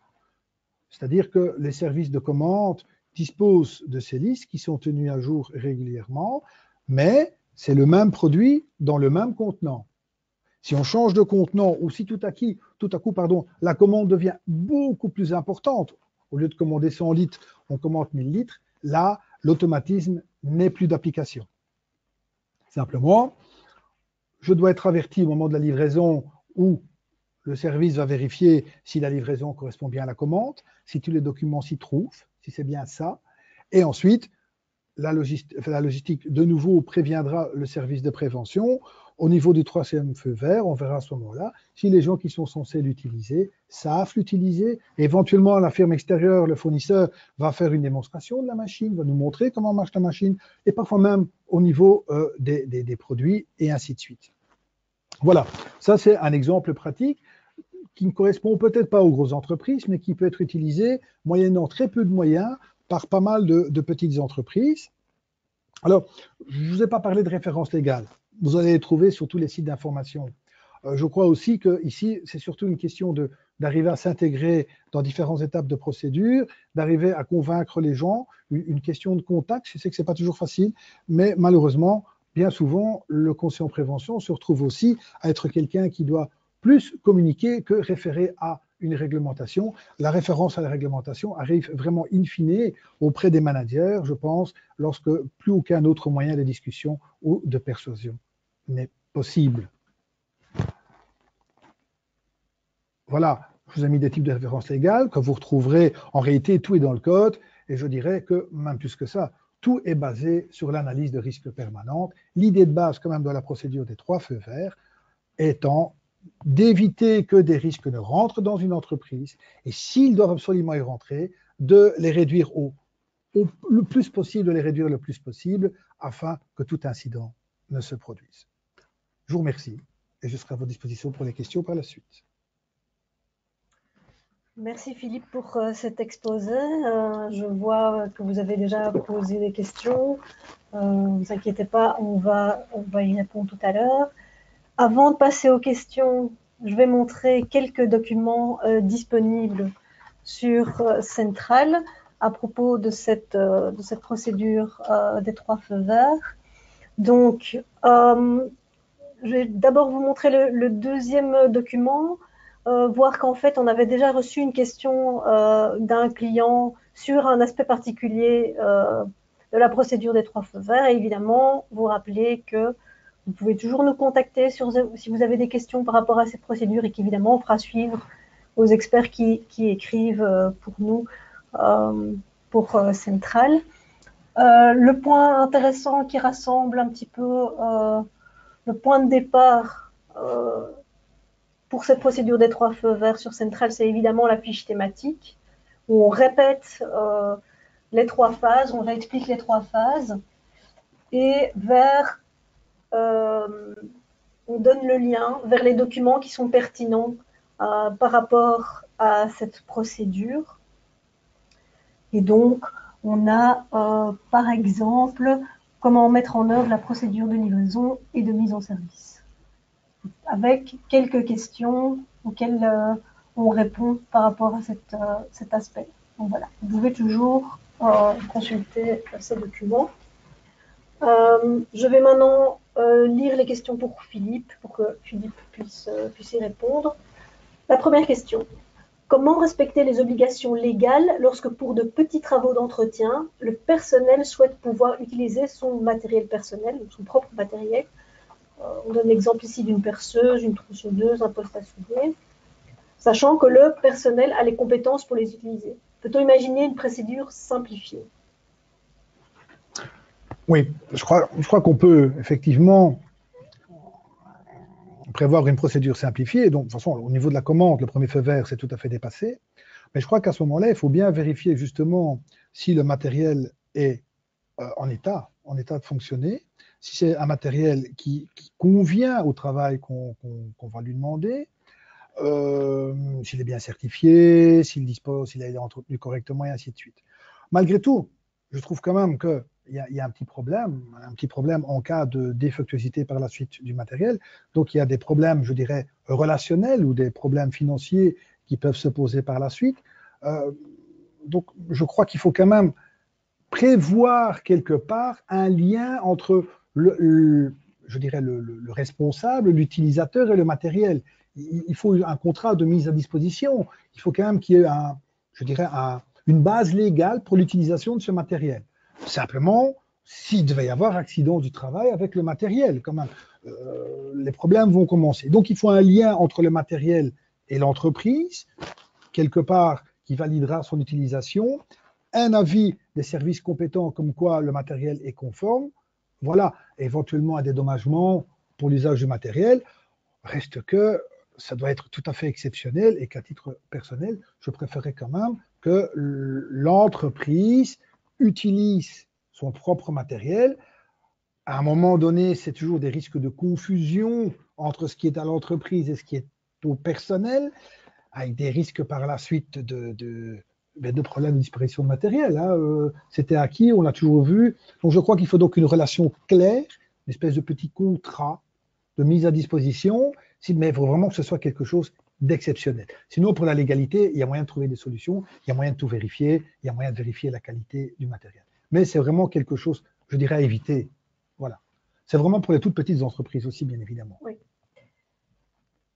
C'est-à-dire que les services de commande disposent de ces listes qui sont tenues à jour régulièrement, mais c'est le même produit dans le même contenant. Si on change de contenant ou si tout à coup, la commande devient beaucoup plus importante, au lieu de commander 100 litres, on commande 1000 litres, là, l'automatisme n'est plus d'application. Simplement, je dois être averti au moment de la livraison où le service va vérifier si la livraison correspond bien à la commande, si tous les documents s'y trouvent, si c'est bien ça. Et ensuite, la logistique, de nouveau, préviendra le service de prévention. Au niveau du troisième feu vert, on verra à ce moment-là si les gens qui sont censés l'utiliser savent l'utiliser. Éventuellement, la firme extérieure, le fournisseur, va faire une démonstration de la machine, va nous montrer comment marche la machine, et parfois même au niveau des produits, et ainsi de suite. Voilà, ça c'est un exemple pratique qui ne correspond peut-être pas aux grosses entreprises, mais qui peut être utilisé moyennant très peu de moyens par pas mal de petites entreprises. Alors, je ne vous ai pas parlé de références légales. Vous allez les trouver sur tous les sites d'information. Je crois aussi qu'ici, c'est surtout une question d'arriver à s'intégrer dans différentes étapes de procédure, d'arriver à convaincre les gens, une question de contact. Je sais que ce n'est pas toujours facile, mais malheureusement, bien souvent, le conseiller en prévention se retrouve aussi à être quelqu'un qui doit plus communiquer que référer à une réglementation. La référence à la réglementation arrive vraiment in fine auprès des managers, je pense, lorsque plus aucun autre moyen de discussion ou de persuasion n'est possible. Voilà, je vous ai mis des types de références légales que vous retrouverez. En réalité, tout est dans le code et je dirais que, même plus que ça, tout est basé sur l'analyse de risque permanente. L'idée de base, quand même, de la procédure des 3 feux verts étant d'éviter que des risques ne rentrent dans une entreprise et s'ils doivent absolument y rentrer, de les réduire le plus possible, de les réduire le plus possible afin que tout incident ne se produise. Je vous remercie et je serai à votre disposition pour les questions par la suite. Merci Philippe pour cet exposé. Je vois que vous avez déjà posé des questions. Ne vous inquiétez pas, on va y répondre tout à l'heure. Avant de passer aux questions, je vais montrer quelques documents disponibles sur Central à propos de cette procédure des 3 feux verts. Donc, je vais d'abord vous montrer le deuxième document, voir qu'en fait, on avait déjà reçu une question d'un client sur un aspect particulier de la procédure des 3 feux verts. Et évidemment, vous rappelez que vous pouvez toujours nous contacter si vous avez des questions par rapport à cette procédure et qu'évidemment, on fera suivre aux experts qui écrivent pour nous, pour Central. Le point intéressant qui rassemble un petit peu le point de départ pour cette procédure des 3 feux verts sur Central, c'est évidemment la fiche thématique, où on répète les 3 phases, on réexplique les 3 phases, et on donne le lien vers les documents qui sont pertinents par rapport à cette procédure. Et donc, on a par exemple comment mettre en œuvre la procédure de livraison et de mise en service, avec quelques questions auxquelles on répond par rapport à cet aspect. Donc voilà, vous pouvez toujours consulter ces documents. Je vais maintenant lire les questions pour Philippe, pour que Philippe puisse y répondre. La première question. Comment respecter les obligations légales lorsque, pour de petits travaux d'entretien, le personnel souhaite pouvoir utiliser son matériel personnel, son propre matériel? On donne l'exemple ici d'une perceuse, une tronçonneuse, un poste à souder, sachant que le personnel a les compétences pour les utiliser. Peut-on imaginer une procédure simplifiée? Oui, je crois qu'on peut effectivement prévoir une procédure simplifiée. Donc, de toute façon, au niveau de la commande, le premier feu vert, c'est tout à fait dépassé. Mais je crois qu'à ce moment-là, il faut bien vérifier justement si le matériel est en état de fonctionner, si c'est un matériel qui convient au travail qu'on va lui demander, s'il est bien certifié, s'il a été entretenu correctement et ainsi de suite. Malgré tout, je trouve quand même qu'il y a un petit problème en cas de défectuosité par la suite du matériel. Donc il y a des problèmes, je dirais, relationnels ou des problèmes financiers qui peuvent se poser par la suite. Donc je crois qu'il faut quand même prévoir quelque part un lien entre je dirais le responsable, l'utilisateur et le matériel. Il faut un contrat de mise à disposition. Il faut quand même qu'il y ait je dirais une base légale pour l'utilisation de ce matériel. Simplement, s'il devait y avoir accident du travail avec le matériel, quand même, les problèmes vont commencer. Donc, il faut un lien entre le matériel et l'entreprise, quelque part, qui validera son utilisation, un avis des services compétents comme quoi le matériel est conforme, voilà, éventuellement un dédommagement pour l'usage du matériel. Reste que ça doit être tout à fait exceptionnel et qu'à titre personnel, je préférerais quand même que l'entreprise utilise son propre matériel. À un moment donné, c'est toujours des risques de confusion entre ce qui est à l'entreprise et ce qui est au personnel, avec des risques par la suite de problèmes de disparition de matériel. Hein. C'était acquis, on l'a toujours vu. Donc je crois qu'il faut donc une relation claire, une espèce de petit contrat de mise à disposition, mais il faut vraiment que ce soit quelque chose d'exceptionnel. Sinon, pour la légalité, il y a moyen de trouver des solutions, il y a moyen de tout vérifier, il y a moyen de vérifier la qualité du matériel. Mais c'est vraiment quelque chose, je dirais, à éviter. Voilà. C'est vraiment pour les toutes petites entreprises aussi, bien évidemment. Oui.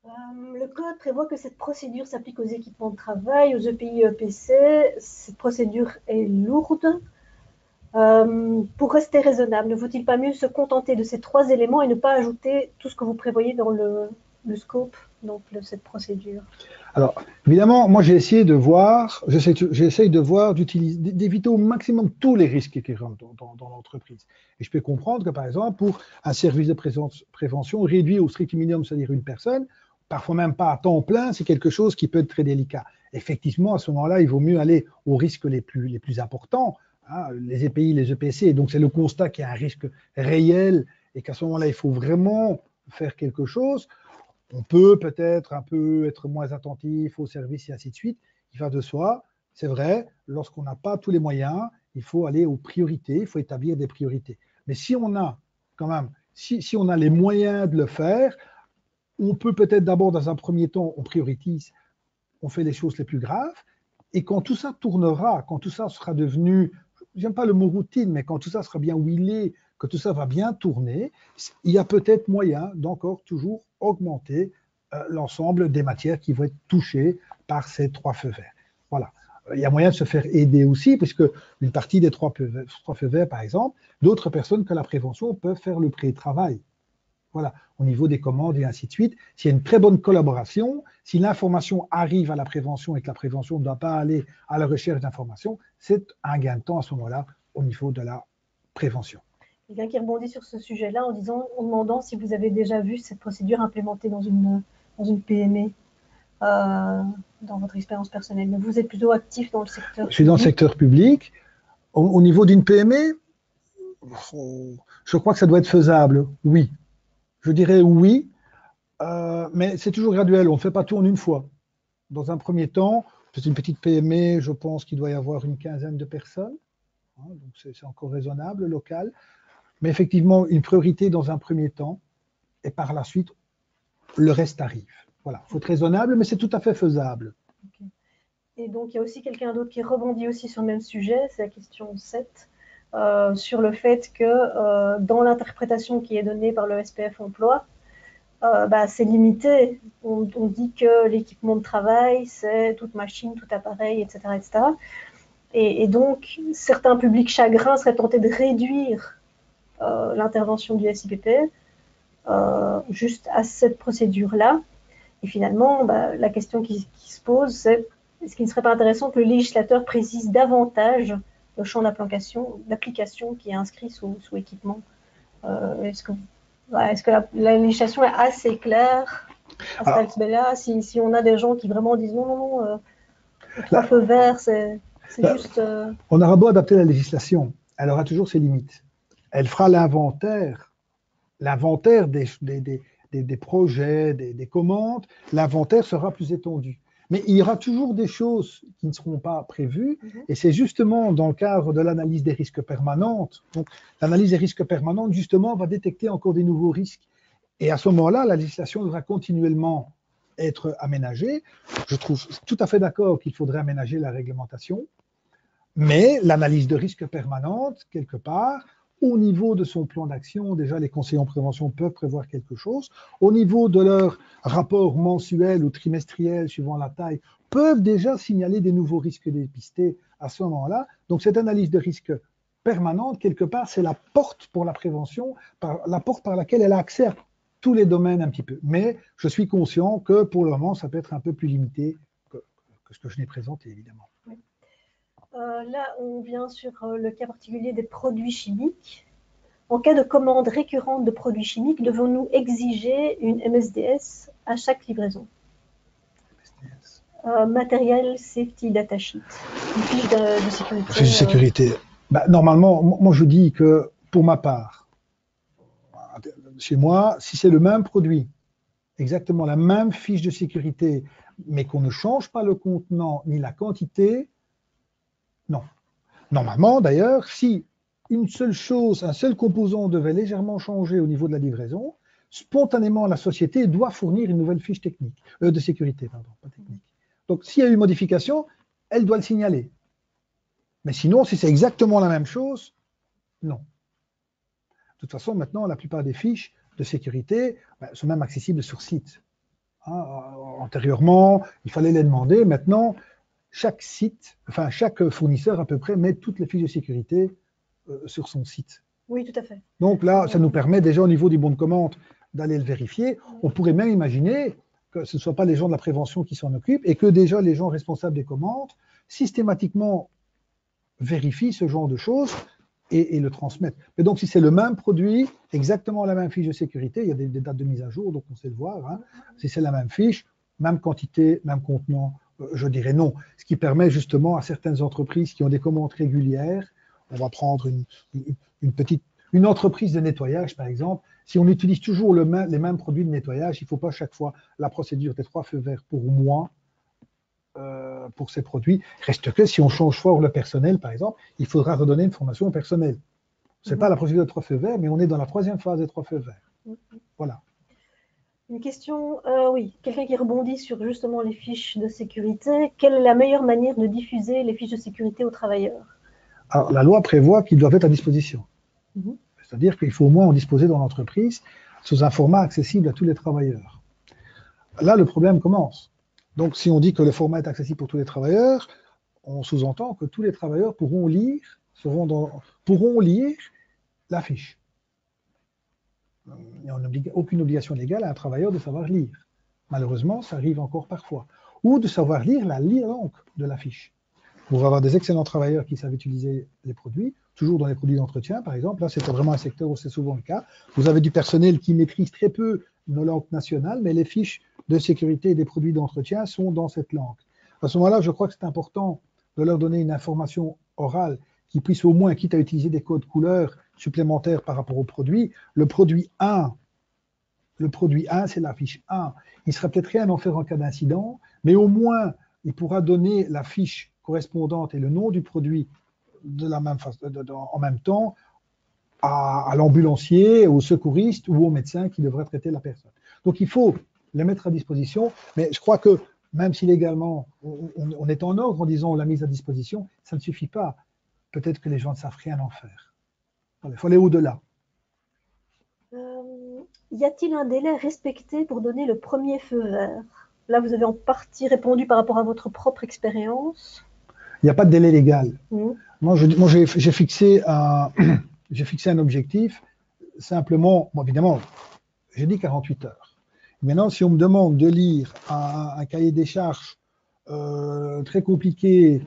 Le code prévoit que cette procédure s'applique aux équipements de travail, aux EPI et EPC. Cette procédure est lourde. Pour rester raisonnable, ne vaut-il pas mieux se contenter de ces 3 éléments et ne pas ajouter tout ce que vous prévoyez dans le scope donc, de cette procédure? Alors, évidemment, moi j'essaye de voir, d'éviter au maximum tous les risques qui rentrent dans l'entreprise. Et je peux comprendre que, par exemple, pour un service de prévention réduit au strict minimum, c'est-à-dire une personne, parfois même pas à temps plein, c'est quelque chose qui peut être très délicat. Effectivement, à ce moment-là, il vaut mieux aller aux risques les plus importants, hein, les EPI, les EPC. Donc, c'est le constat qu'il y a un risque réel et qu'à ce moment-là, il faut vraiment faire quelque chose. On peut peut-être un peu être moins attentif au service et ainsi de suite. Il va de soi. C'est vrai, lorsqu'on n'a pas tous les moyens, il faut aller aux priorités, il faut établir des priorités. Mais si on a quand même, si on a les moyens de le faire, on peut peut-être d'abord, dans un premier temps, on priorise, on fait les choses les plus graves. Et quand tout ça tournera, quand tout ça sera devenu, j'aime pas le mot routine, mais quand tout ça sera bien huilé, que tout ça va bien tourner, il y a peut-être moyen d'encore toujours augmenter l'ensemble des matières qui vont être touchées par ces 3 feux verts. Voilà. Il y a moyen de se faire aider aussi, puisque une partie des 3 feux verts, par exemple, d'autres personnes que la prévention peuvent faire le pré-travail. Voilà, au niveau des commandes et ainsi de suite. S'il y a une très bonne collaboration, si l'information arrive à la prévention et que la prévention ne doit pas aller à la recherche d'informations, c'est un gain de temps à ce moment-là au niveau de la prévention. Quelqu'un qui rebondit sur ce sujet-là en demandant si vous avez déjà vu cette procédure implémentée dans une PME dans votre expérience personnelle. Mais vous êtes plutôt actif dans le secteur Je suis dans le secteur public. Au niveau d'une PME, je crois que ça doit être faisable, oui. Je dirais oui, mais c'est toujours graduel, on ne fait pas tout en une fois. Dans un premier temps, c'est une petite PME, je pense qu'il doit y avoir une quinzaine de personnes, hein, donc c'est encore raisonnable, local. Mais effectivement, une priorité dans un premier temps, et par la suite, le reste arrive. Voilà, il faut être raisonnable, mais c'est tout à fait faisable. Okay. Et donc, il y a aussi quelqu'un d'autre qui rebondit aussi sur le même sujet, c'est la question 7, sur le fait que dans l'interprétation qui est donnée par le SPF Emploi, c'est limité. On dit que l'équipement de travail, c'est toute machine, tout appareil, etc. etc. Et donc, certains publics chagrins seraient tentés de réduire l'intervention du SIPP juste à cette procédure-là. Et finalement, la question qui se pose, c'est est-ce qu'il ne serait pas intéressant que le législateur précise davantage le champ d'application qui est inscrit sous équipement Est-ce que la législation est assez claire à cet aspect-là si on a des gens qui vraiment disent non, les 3 feux verts, c'est juste... On aura beau adapter la législation, elle aura toujours ses limites. Elle fera l'inventaire des projets, des commandes, l'inventaire sera plus étendu. Mais il y aura toujours des choses qui ne seront pas prévues, et c'est justement dans le cadre de l'analyse des risques permanentes. Donc, l'analyse des risques permanentes, justement, va détecter encore des nouveaux risques. Et à ce moment-là, la législation devra continuellement être aménagée. Je trouve tout à fait d'accord qu'il faudrait aménager la réglementation, mais l'analyse de risque permanente, quelque part, au niveau de son plan d'action, déjà les conseillers en prévention peuvent prévoir quelque chose. Au niveau de leur rapport mensuel ou trimestriel, suivant la taille, peuvent déjà signaler des nouveaux risques dépistés à ce moment-là. Donc cette analyse de risque permanente, quelque part, c'est la porte pour la prévention, la porte par laquelle elle a accès à tous les domaines un petit peu. Mais je suis conscient que pour le moment, ça peut être un peu plus limité que ce que je n'ai présenté, évidemment. Oui. Là, on vient sur le cas particulier des produits chimiques. En cas de commande récurrente de produits chimiques, devons-nous exiger une MSDS à chaque livraison? Matériel Safety Data Sheet, une fiche de sécurité. Fiche de sécurité. Normalement, moi je dis que pour ma part, chez moi, si c'est le même produit, exactement la même fiche de sécurité, mais qu'on ne change pas le contenant ni la quantité, non. Normalement, d'ailleurs, si une seule chose, un seul composant devait légèrement changer au niveau de la livraison, spontanément, la société doit fournir une nouvelle fiche technique, de sécurité, pardon, pas technique. Donc, s'il y a eu modification, elle doit le signaler. Mais sinon, si c'est exactement la même chose, non. De toute façon, maintenant, la plupart des fiches de sécurité sont même accessibles sur site. Antérieurement, il fallait les demander. Maintenant, chaque site, enfin chaque fournisseur à peu près met toutes les fiches de sécurité sur son site. Oui, tout à fait. Donc là, ça nous permet déjà au niveau du bon de commande d'aller le vérifier. On pourrait même imaginer que ce ne soit pas les gens de la prévention qui s'en occupent et que déjà les gens responsables des commandes systématiquement vérifient ce genre de choses et le transmettent. Mais donc si c'est le même produit, exactement la même fiche de sécurité, il y a des dates de mise à jour, donc on sait le voir, hein. Si c'est la même fiche, même quantité, même contenant, je dirais non. Ce qui permet justement à certaines entreprises qui ont des commandes régulières, on va prendre une entreprise de nettoyage par exemple, si on utilise toujours les mêmes produits de nettoyage, il ne faut pas chaque fois la procédure des 3 feux verts pour moi, pour ces produits. Reste que si on change fort le personnel par exemple, il faudra redonner une formation au personnel. Ce n'est pas la procédure des 3 feux verts, mais on est dans la 3e phase des 3 feux verts. Voilà. Une question, oui, quelqu'un qui rebondit sur justement les fiches de sécurité. Quelle est la meilleure manière de diffuser les fiches de sécurité aux travailleurs? Alors, la loi prévoit qu'ils doivent être à disposition. C'est-à-dire qu'il faut au moins en disposer dans l'entreprise sous un format accessible à tous les travailleurs. Là, le problème commence. Donc, si on dit que le format est accessible pour tous les travailleurs, on sous-entend que tous les travailleurs pourront lire la fiche. Il n'y a aucune obligation légale à un travailleur de savoir lire. Malheureusement, ça arrive encore parfois. Ou de savoir lire la langue de la fiche. pour avoir des excellents travailleurs qui savent utiliser les produits, toujours dans les produits d'entretien, par exemple. Là, c'est vraiment un secteur où c'est souvent le cas. Vous avez du personnel qui maîtrise très peu nos langues nationales, mais les fiches de sécurité des produits d'entretien sont dans cette langue. À ce moment-là, je crois que c'est important de leur donner une information orale qui puisse au moins, quitte à utiliser des codes couleurs supplémentaires par rapport au produit, le produit 1, c'est la fiche 1. Il ne sera peut-être rien à en faire en cas d'incident, mais au moins, il pourra donner la fiche correspondante et le nom du produit de la même façon, en même temps à l'ambulancier, au secouriste ou au médecin qui devrait traiter la personne. Donc il faut les mettre à disposition, mais je crois que même si légalement on est en ordre en disant la mise à disposition, ça ne suffit pas. Peut-être que les gens ne savent rien en faire. Il faut aller au-delà. Y a-t-il un délai respecté pour donner le premier feu vert? Là, vous avez en partie répondu par rapport à votre propre expérience. Il n'y a pas de délai légal. Moi, j'ai fixé un objectif. Simplement, bon, évidemment, j'ai dit 48 heures. Maintenant, si on me demande de lire un cahier des charges très compliqué,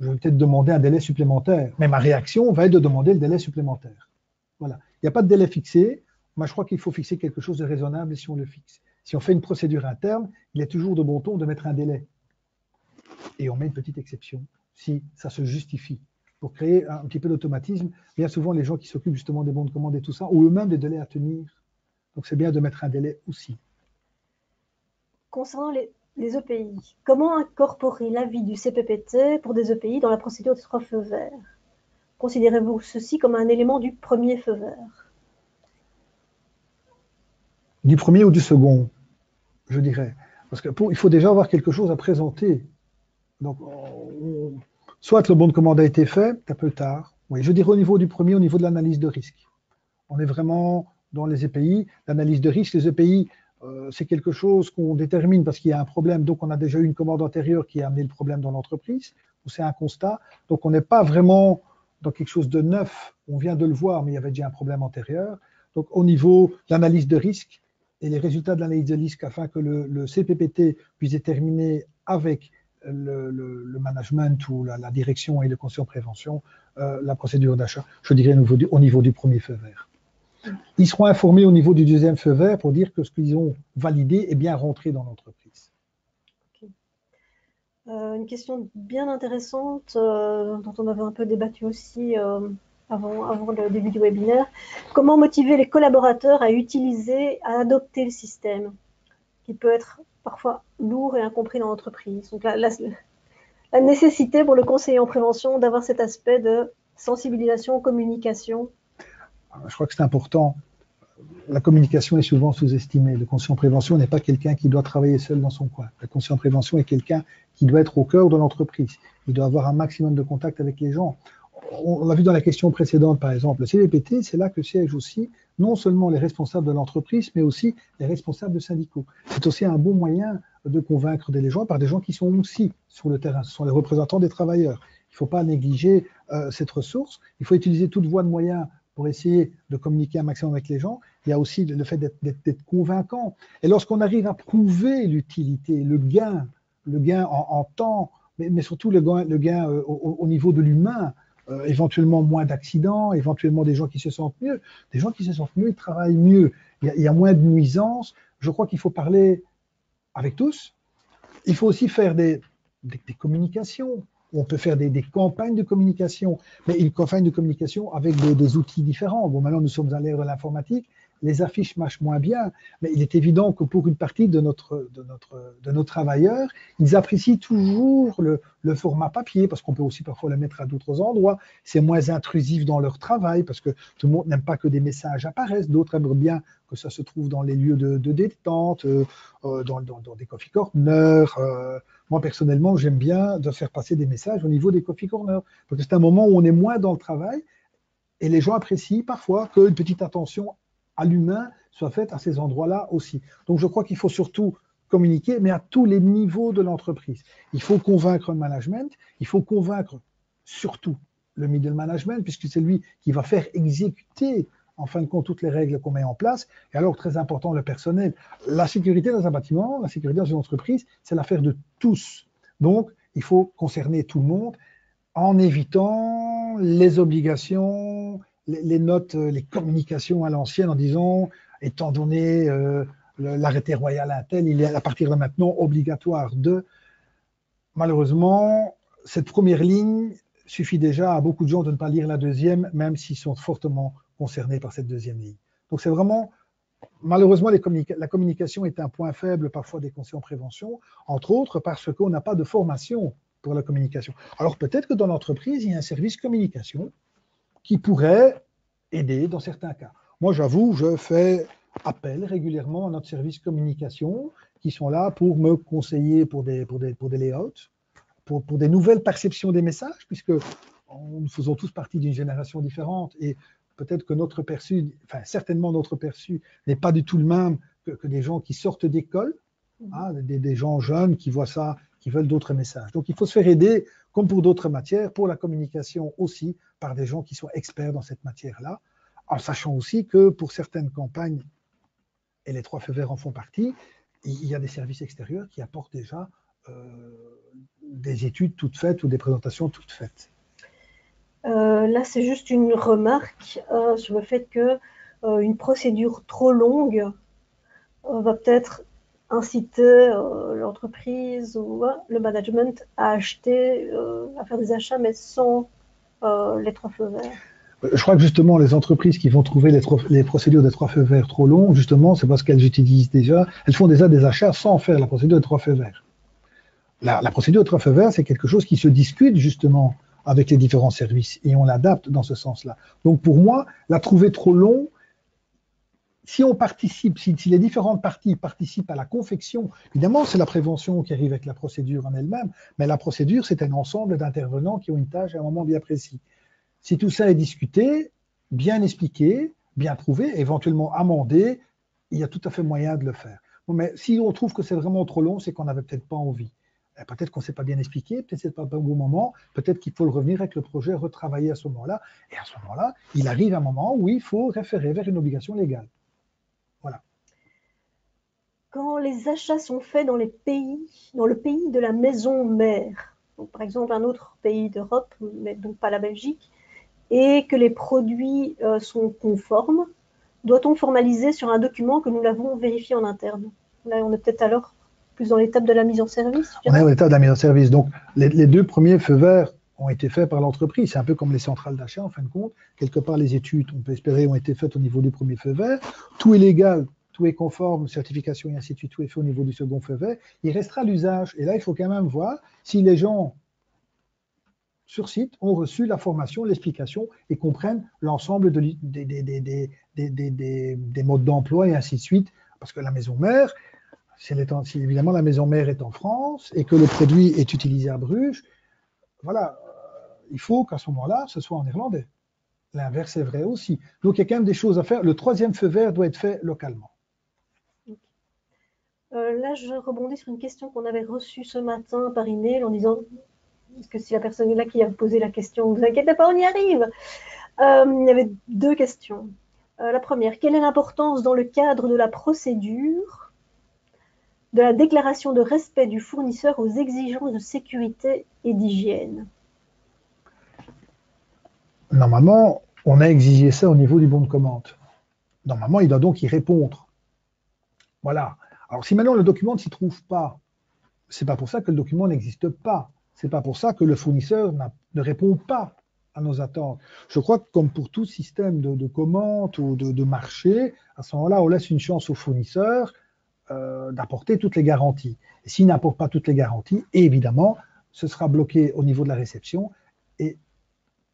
je vais peut-être demander un délai supplémentaire. Mais ma réaction va être de demander le délai supplémentaire. Voilà. Il n'y a pas de délai fixé. Moi, je crois qu'il faut fixer quelque chose de raisonnable si on le fixe. Si on fait une procédure interne, il est toujours de bon ton de mettre un délai. Et on met une petite exception si ça se justifie. Pour créer un petit peu d'automatisme, bien souvent, les gens qui s'occupent justement des bons de commande et tout ça ont eux-mêmes des délais à tenir. Donc, c'est bien de mettre un délai aussi. Concernant les EPI, comment incorporer l'avis du CPPT pour des EPI dans la procédure des 3 feux verts? Considérez-vous ceci comme un élément du premier feu vert? Du premier ou du second, je dirais. Parce qu'il faut déjà avoir quelque chose à présenter. Donc, soit le bon de commande a été fait, c'est un peu tard. Oui, je dirais au niveau du premier, au niveau de l'analyse de risque. On est vraiment dans les EPI. L'analyse de risque, les EPI, c'est quelque chose qu'on détermine parce qu'il y a un problème. Donc, on a déjà eu une commande antérieure qui a amené le problème dans l'entreprise, ou c'est un constat. Donc, on n'est pas vraiment dans quelque chose de neuf. On vient de le voir, mais il y avait déjà un problème antérieur. Donc, au niveau de l'analyse de risque et les résultats de l'analyse de risque afin que le CPPT puisse déterminer avec le management ou la direction et le conseil en prévention la procédure d'achat, je dirais au niveau du premier feu vert. Ils seront informés au niveau du deuxième feu vert pour dire que ce qu'ils ont validé est bien rentré dans l'entreprise. Okay. Une question bien intéressante dont on avait un peu débattu aussi avant le début du webinaire. Comment motiver les collaborateurs à adopter le système qui peut être parfois lourd et incompris dans l'entreprise? Donc la nécessité pour le conseiller en prévention d'avoir cet aspect de sensibilisation, communication. Je crois que c'est important. La communication est souvent sous-estimée. Le conseiller en prévention n'est pas quelqu'un qui doit travailler seul dans son coin. Le conseiller en prévention est quelqu'un qui doit être au cœur de l'entreprise. Il doit avoir un maximum de contact avec les gens. On l'a vu dans la question précédente, par exemple. Le CPPT, c'est là que siègent aussi non seulement les responsables de l'entreprise, mais aussi les responsables syndicaux. C'est aussi un bon moyen de convaincre les gens par des gens qui sont aussi sur le terrain. Ce sont les représentants des travailleurs. Il ne faut pas négliger cette ressource. Il faut utiliser toute voie de moyens pour essayer de communiquer un maximum avec les gens. Il y a aussi le fait d'être convaincant. Et lorsqu'on arrive à prouver l'utilité, le gain en temps, mais surtout le gain au niveau de l'humain, éventuellement moins d'accidents, éventuellement des gens qui se sentent mieux. Des gens qui se sentent mieux, ils travaillent mieux. Il y a moins de nuisances. Je crois qu'il faut parler avec tous. Il faut aussi faire des communications. On peut faire des campagnes de communication, mais une campagne de communication avec des outils différents. Bon, maintenant, nous sommes à l'ère de l'informatique. Les affiches marchent moins bien, mais il est évident que pour une partie de nos travailleurs, ils apprécient toujours le format papier, parce qu'on peut aussi parfois le mettre à d'autres endroits. C'est moins intrusif dans leur travail, parce que tout le monde n'aime pas que des messages apparaissent. D'autres aiment bien que ça se trouve dans les lieux de détente, dans des coffee corners. Moi, personnellement, j'aime bien de faire passer des messages au niveau des coffee corners, parce que c'est un moment où on est moins dans le travail, et les gens apprécient parfois qu'une petite attention à l'humain soit faite à ces endroits-là aussi. Donc, je crois qu'il faut surtout communiquer, mais à tous les niveaux de l'entreprise. Il faut convaincre le management, il faut convaincre surtout le middle management, puisque c'est lui qui va faire exécuter en fin de compte toutes les règles qu'on met en place. Et alors, très important, le personnel. La sécurité dans un bâtiment, la sécurité dans une entreprise, c'est l'affaire de tous. Donc, il faut concerner tout le monde en évitant les obligations, les notes, les communications à l'ancienne en disant, étant donné l'arrêté royal à tel, il est à partir de maintenant obligatoire de. Malheureusement, cette première ligne suffit déjà à beaucoup de gens de ne pas lire la deuxième, même s'ils sont fortement concernés par cette deuxième ligne. Donc c'est vraiment, malheureusement, la communication est un point faible parfois des conseils en prévention, entre autres parce qu'on n'a pas de formation pour la communication. Alors peut-être que dans l'entreprise, il y a un service communication qui pourrait aider dans certains cas. Moi, j'avoue, je fais appel régulièrement à notre service communication qui sont là pour me conseiller pour des layouts, pour des nouvelles perceptions des messages, puisque nous faisons tous partie d'une génération différente et peut-être que notre perçu, enfin certainement notre perçu n'est pas du tout le même que des gens qui sortent d'école, hein, des gens jeunes qui voient ça, qui veulent d'autres messages. Donc il faut se faire aider, comme pour d'autres matières, pour la communication aussi, par des gens qui sont experts dans cette matière-là, en sachant aussi que pour certaines campagnes, et les 3 feux verts en font partie, il y a des services extérieurs qui apportent déjà des études toutes faites ou des présentations toutes faites. Là, c'est juste une remarque sur le fait que une procédure trop longue va peut-être inciter l'entreprise ou le management à acheter, à faire des achats, mais sans les 3 feux verts. Je crois que justement, les entreprises qui vont trouver les procédures des 3 feux verts trop longues, justement, c'est parce qu'elles utilisent déjà, elles font déjà des achats sans faire la procédure des 3 feux verts. La procédure des 3 feux verts, c'est quelque chose qui se discute justement avec les différents services et on l'adapte dans ce sens-là. Donc pour moi, la trouver trop long, si on participe, si les différentes parties participent à la confection, évidemment, c'est la prévention qui arrive avec la procédure en elle-même, mais la procédure, c'est un ensemble d'intervenants qui ont une tâche à un moment bien précis. Si tout ça est discuté, bien expliqué, bien prouvé, éventuellement amendé, il y a tout à fait moyen de le faire. Bon, mais si on trouve que c'est vraiment trop long, c'est qu'on n'avait peut-être pas envie. Peut-être qu'on ne s'est pas bien expliqué, peut-être que ce n'est pas au bon moment, peut-être qu'il faut le revenir avec le projet, retravailler à ce moment-là. Et à ce moment-là, il arrive un moment où il faut référer vers une obligation légale. Voilà. Quand les achats sont faits dans le pays de la maison mère, donc par exemple un autre pays d'Europe, mais donc pas la Belgique, et que les produits sont conformes, doit-on formaliser sur un document que nous l'avons vérifié en interne? Là, on est peut-être alors plus dans l'étape de la mise en service. On est dans l'étape de la mise en service. Donc, les 2 premiers feux verts ont été faits par l'entreprise. C'est un peu comme les centrales d'achat, en fin de compte. Quelque part, les études, on peut espérer, ont été faites au niveau du premier feu vert. Tout est légal, tout est conforme, certification et ainsi de suite, tout est fait au niveau du second feu vert. Il restera l'usage. Et là, il faut quand même voir si les gens sur site ont reçu la formation, l'explication et comprennent l'ensemble des modes d'emploi et ainsi de suite. Parce que la maison mère, si évidemment la maison mère est en France et que le produit est utilisé à Bruges, voilà, il faut qu'à ce moment-là, ce soit en néerlandais. L'inverse est vrai aussi. Donc il y a quand même des choses à faire. Le 3e feu vert doit être fait localement. Là, je rebondis sur une question qu'on avait reçue ce matin par email en disant est-ce que si la personne est là qui a posé la question, ne vous inquiétez pas, on y arrive. Il y avait 2 questions. La première, quelle est l'importance dans le cadre de la procédure de la déclaration de respect du fournisseur aux exigences de sécurité et d'hygiène? Normalement, on a exigé ça au niveau du bon de commande. Normalement, il doit donc y répondre. Voilà. Alors, si maintenant le document ne s'y trouve pas, c'est pas pour ça que le document n'existe pas. C'est pas pour ça que le fournisseur ne répond pas à nos attentes. Je crois que comme pour tout système de commande ou de marché, à ce moment-là, on laisse une chance au fournisseur d'apporter toutes les garanties. Et s'il n'apporte pas toutes les garanties, évidemment, ce sera bloqué au niveau de la réception et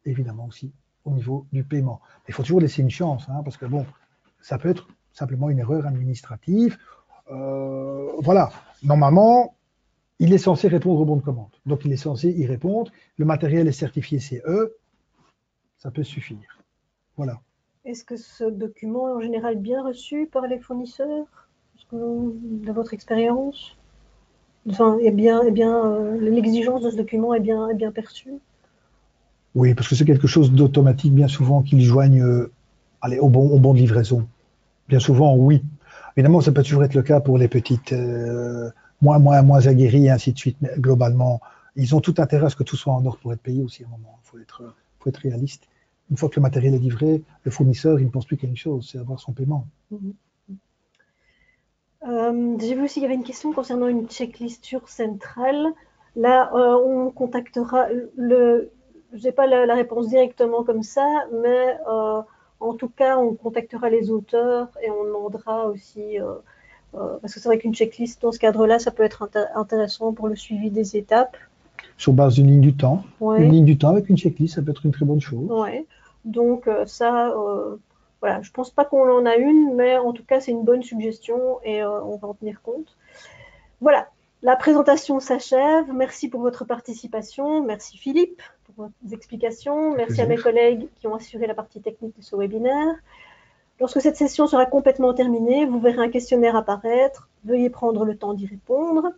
évidemment aussi au niveau du paiement. Il faut toujours laisser une chance, hein, parce que bon, ça peut être simplement une erreur administrative. Voilà, normalement, il est censé répondre au bon de commande. Donc, il est censé y répondre. Le matériel est certifié CE. Ça peut suffire. Voilà. Est-ce que ce document est en général bien reçu par les fournisseurs? De votre expérience, enfin, l'exigence de ce document est bien perçue? Oui, parce que c'est quelque chose d'automatique, bien souvent, qu'ils joignent au bon de livraison. Bien souvent, oui. Évidemment, ça peut toujours être le cas pour les petites, moins aguerries et ainsi de suite, mais globalement, Ils ont tout intérêt à ce que tout soit en ordre pour être payé aussi à un moment. Il faut être réaliste. Une fois que le matériel est livré, le fournisseur, il ne pense plus qu'à une chose, c'est avoir son paiement. J'ai vu aussi qu'il y avait une question concernant une checklist sur Central. Là, on contactera je n'ai pas la réponse directement comme ça, mais en tout cas, on contactera les auteurs et on demandera aussi, parce que c'est vrai qu'une checklist dans ce cadre-là, ça peut être intéressant pour le suivi des étapes. Sur base d'une ligne du temps. Ouais. Une ligne du temps avec une checklist, ça peut être une très bonne chose. Ouais. Donc ça, voilà, je pense pas qu'on en a une, mais en tout cas, c'est une bonne suggestion et on va en tenir compte. Voilà, la présentation s'achève. Merci pour votre participation. Merci Philippe pour vos explications. Merci à mes collègues qui ont assuré la partie technique de ce webinaire. Lorsque cette session sera complètement terminée, vous verrez un questionnaire apparaître. Veuillez prendre le temps d'y répondre.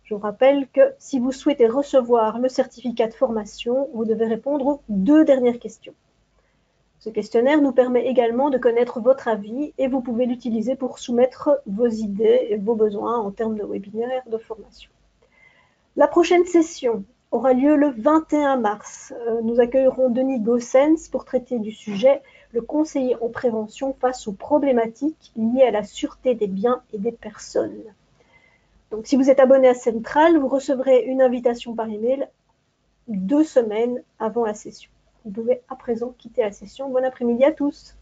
Je vous rappelle que si vous souhaitez recevoir le certificat de formation, vous devez répondre aux 2 dernières questions. Ce questionnaire nous permet également de connaître votre avis et vous pouvez l'utiliser pour soumettre vos idées et vos besoins en termes de webinaire de formation. La prochaine session aura lieu le 21 mars. Nous accueillerons Denis Goossens pour traiter du sujet « Le conseiller en prévention face aux problématiques liées à la sûreté des biens et des personnes ». Donc, si vous êtes abonné à Central, vous recevrez une invitation par email 2 semaines avant la session. Vous pouvez à présent quitter la session. Bon après-midi à tous.